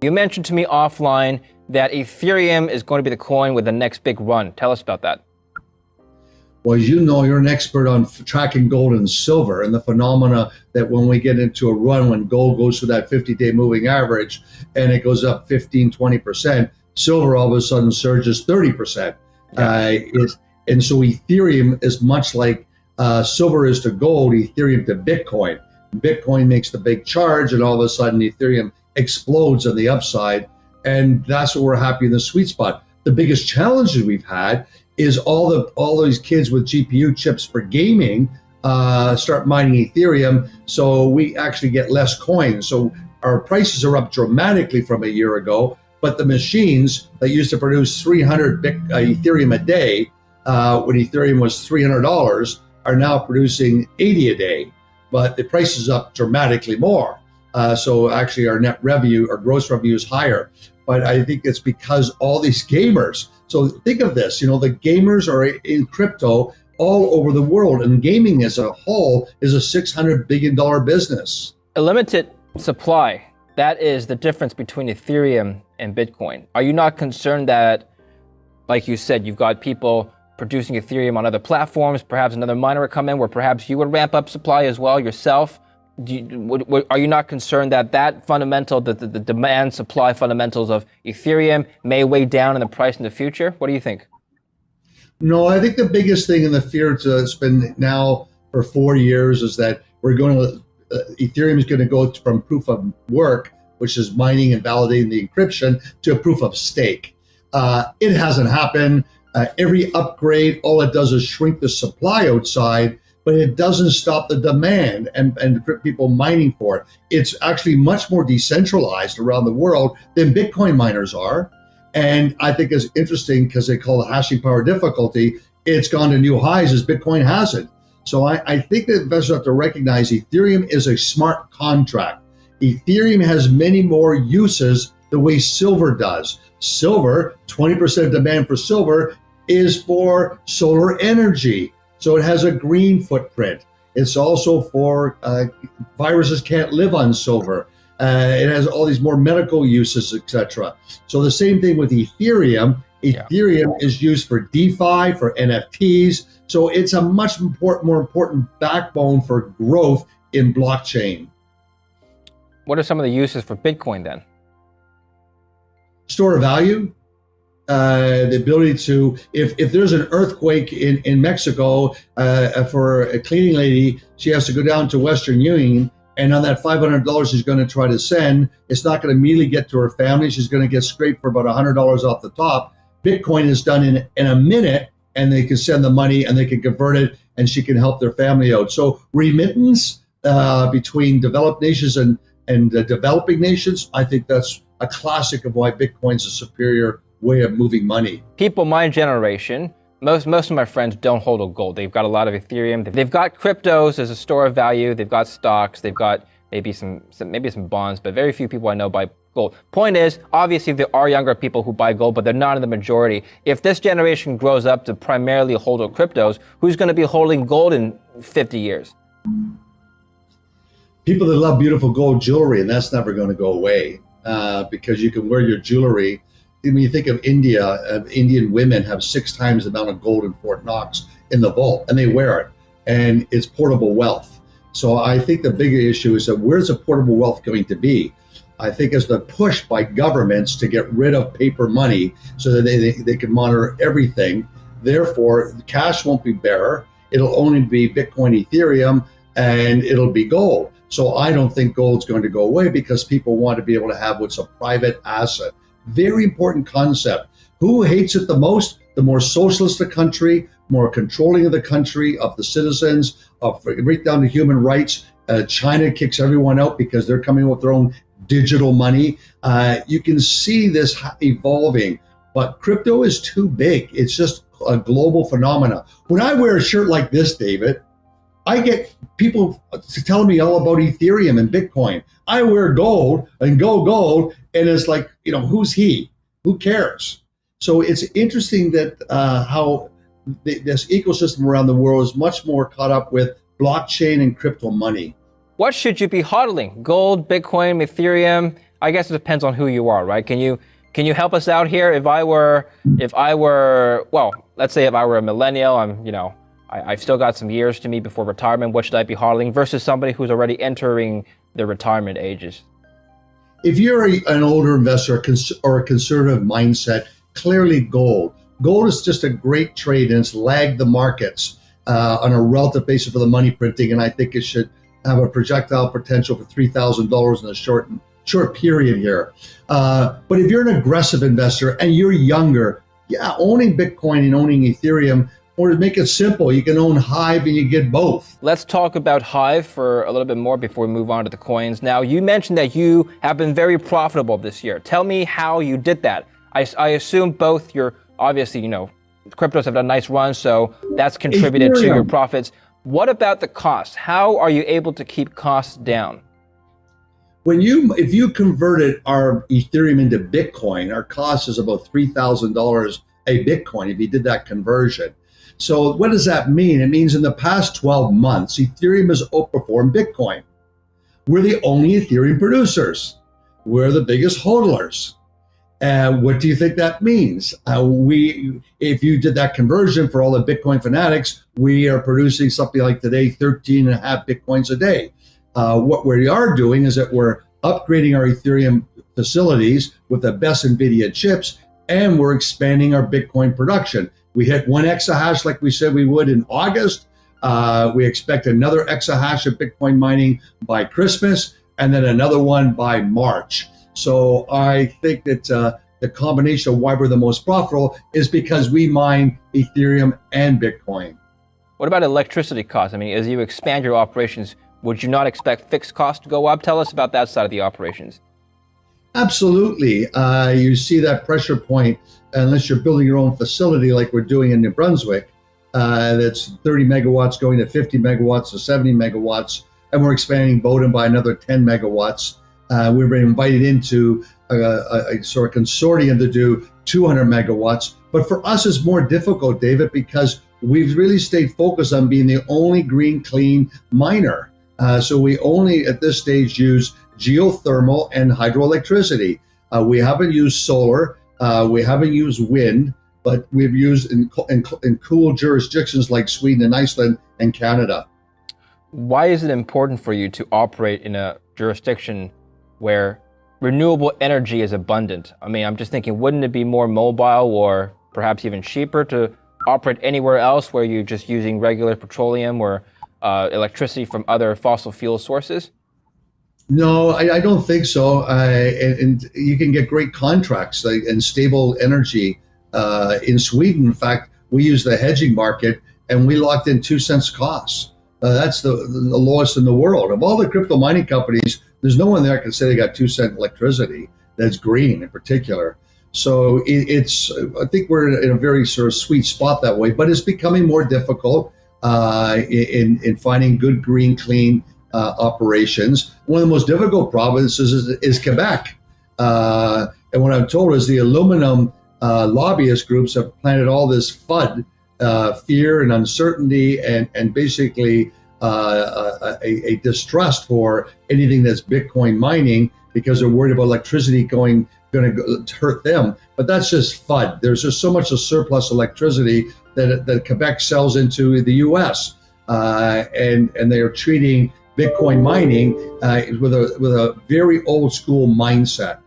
You mentioned to me offline that Ethereum is going to be the coin with the next big run. Tell us about that. Well, as you know, you're an expert on tracking gold and silver and the phenomena that when we get into a run, when gold goes to that 50-day moving average and it goes up 15, 20%, silver all of a sudden surges 30%. Yeah. And so Ethereum is much like silver is to gold, Ethereum to Bitcoin. Bitcoin makes the big charge, and all of a sudden Ethereum explodes on the upside. And that's what we're happy in the sweet spot. The biggest challenges we've had is all these kids with GPU chips for gaming start mining Ethereum, so we actually get less coins. So our prices are up dramatically from a year ago, but the machines that used to produce 300 Ethereum a day, when Ethereum was $300, are now producing 80 a day, but the price is up dramatically more. So actually our net revenue, our gross revenue is higher. But I think it's because all these gamers, so think of this, the gamers are in crypto all over the world, and gaming as a whole is a $600 billion business. A limited supply, that is the difference between Ethereum and Bitcoin. Are you not concerned that, like you said, you've got people producing Ethereum on other platforms, perhaps another miner would come in where perhaps you would ramp up supply as well yourself? Are you not concerned that fundamental, the demand supply fundamentals of Ethereum may weigh down in the price in the future? What do you think? No, I think the biggest thing in the fear that's been now for 4 years is that Ethereum is going to go from proof of work, which is mining and validating the encryption, to a proof of stake. It hasn't happened. Every upgrade, all it does is shrink the supply outside, but it doesn't stop the demand and people mining for it. It's actually much more decentralized around the world than Bitcoin miners are. And I think it's interesting because they call it hashing power difficulty. It's gone to new highs as Bitcoin hasn't. So I think that investors have to recognize Ethereum is a smart contract. Ethereum has many more uses the way silver does. Silver, 20% of demand for silver is for solar energy. So it has a green footprint. It's also for viruses can't live on silver. It has all these more medical uses, etc. So the same thing with Ethereum. Ethereum is used for DeFi, for NFTs. So it's a much more important backbone for growth in blockchain. What are some of the uses for Bitcoin then? Store of value. The ability to, if there's an earthquake in Mexico, for a cleaning lady, she has to go down to Western Union, and on that $500 she's going to try to send, it's not going to immediately get to her family. She's going to get scraped for about $100 off the top. Bitcoin is done in a minute, and they can send the money and they can convert it, and she can help their family out. So remittance between developed nations and developing nations, I think that's a classic of why Bitcoin's a superior way of moving money. People my generation, most of my friends don't hold a gold. They've got a lot of Ethereum. They've got cryptos as a store of value. They've got stocks. They've got maybe some bonds, but very few people I know buy gold. Point is, obviously there are younger people who buy gold, but they're not in the majority. If this generation grows up to primarily hold cryptos, who's going to be holding gold in 50 years? People that love beautiful gold jewelry, and that's never going to go away because you can wear your jewelry. When you think of India, Indian women have 6 times the amount of gold in Fort Knox in the vault, and they wear it, and it's portable wealth. So I think the bigger issue is that where's the portable wealth going to be? I think it's the push by governments to get rid of paper money so that they can monitor everything. Therefore, cash won't be bearer. It'll only be Bitcoin, Ethereum, and it'll be gold. So I don't think gold's going to go away because people want to be able to have what's a private asset. Very important concept. Who hates it the most? The more socialist the country, more controlling of the country, of the citizens, right down to human rights. China kicks everyone out because they're coming with their own digital money. You can see this evolving, but crypto is too big. It's just a global phenomena. When I wear a shirt like this, David, I get people telling me all about Ethereum and Bitcoin. I wear gold and go gold, and it's like, who's he? Who cares? So it's interesting that how this ecosystem around the world is much more caught up with blockchain and crypto money. What should you be hodling? Gold, Bitcoin, Ethereum? I guess it depends on who you are, right? Can you help us out here? If I were, well, let's say if I were a millennial, I've still got some years to me before retirement. What should I be hodling versus somebody who's already entering their retirement ages? If you're an older investor or a conservative mindset, clearly gold. Gold is just a great trade, and it's lagged the markets on a relative basis for the money printing, and I think it should have a projectile potential for $3,000 in a short period here. But if you're an aggressive investor and you're younger, owning Bitcoin and owning Ethereum, or to make it simple, you can own Hive and you get both. Let's talk about Hive for a little bit more before we move on to the coins. Now, you mentioned that you have been very profitable this year. Tell me how you did that. I assume both obviously, cryptos have done nice runs, so that's contributed to your profits. What about the costs? How are you able to keep costs down? If you converted our Ethereum into Bitcoin, our cost is about $3,000 a Bitcoin if you did that conversion. So what does that mean? It means in the past 12 months, Ethereum has outperformed Bitcoin. We're the only Ethereum producers. We're the biggest hodlers. What do you think that means? If you did that conversion for all the Bitcoin fanatics, we are producing something like today, 13 and a half Bitcoins a day. What we are doing is that we're upgrading our Ethereum facilities with the best NVIDIA chips, and we're expanding our Bitcoin production. We hit 1 exahash like we said we would in August. We expect another exahash of Bitcoin mining by Christmas, and then another one by March. So I think that the combination of why we're the most profitable is because we mine Ethereum and Bitcoin. What about electricity costs? As you expand your operations, would you not expect fixed costs to go up? Tell us about that side of the operations. Absolutely. You see that pressure point, unless you're building your own facility like we're doing in New Brunswick, that's 30 megawatts going to 50 megawatts to 70 megawatts, and we're expanding Bowden by another 10 megawatts. We've been invited into a sort of consortium to do 200 megawatts. But for us, it's more difficult, David, because we've really stayed focused on being the only green, clean miner. So we only, at this stage, use geothermal and hydroelectricity. We haven't used solar. We haven't used wind, but we've used in cool jurisdictions like Sweden and Iceland and Canada. Why is it important for you to operate in a jurisdiction where renewable energy is abundant? I'm just thinking, wouldn't it be more mobile or perhaps even cheaper to operate anywhere else where you're just using regular petroleum or electricity from other fossil fuel sources? No, I don't think so. And you can get great contracts and stable energy in Sweden. In fact, we use the hedging market and we locked in 2 cents costs. That's the lowest in the world. Of all the crypto mining companies, there's no one there can say they got 2 cent electricity that's green in particular. So I think we're in a very sort of sweet spot that way, but it's becoming more difficult in finding good, green, clean operations. One of the most difficult provinces is Quebec. And what I'm told is the aluminum lobbyist groups have planted all this FUD, fear and uncertainty, and basically a distrust for anything that's Bitcoin mining because they're worried about electricity going to hurt them. But that's just FUD. There's just so much of surplus electricity that Quebec sells into the U.S. And they are treating Bitcoin mining with a very old school mindset.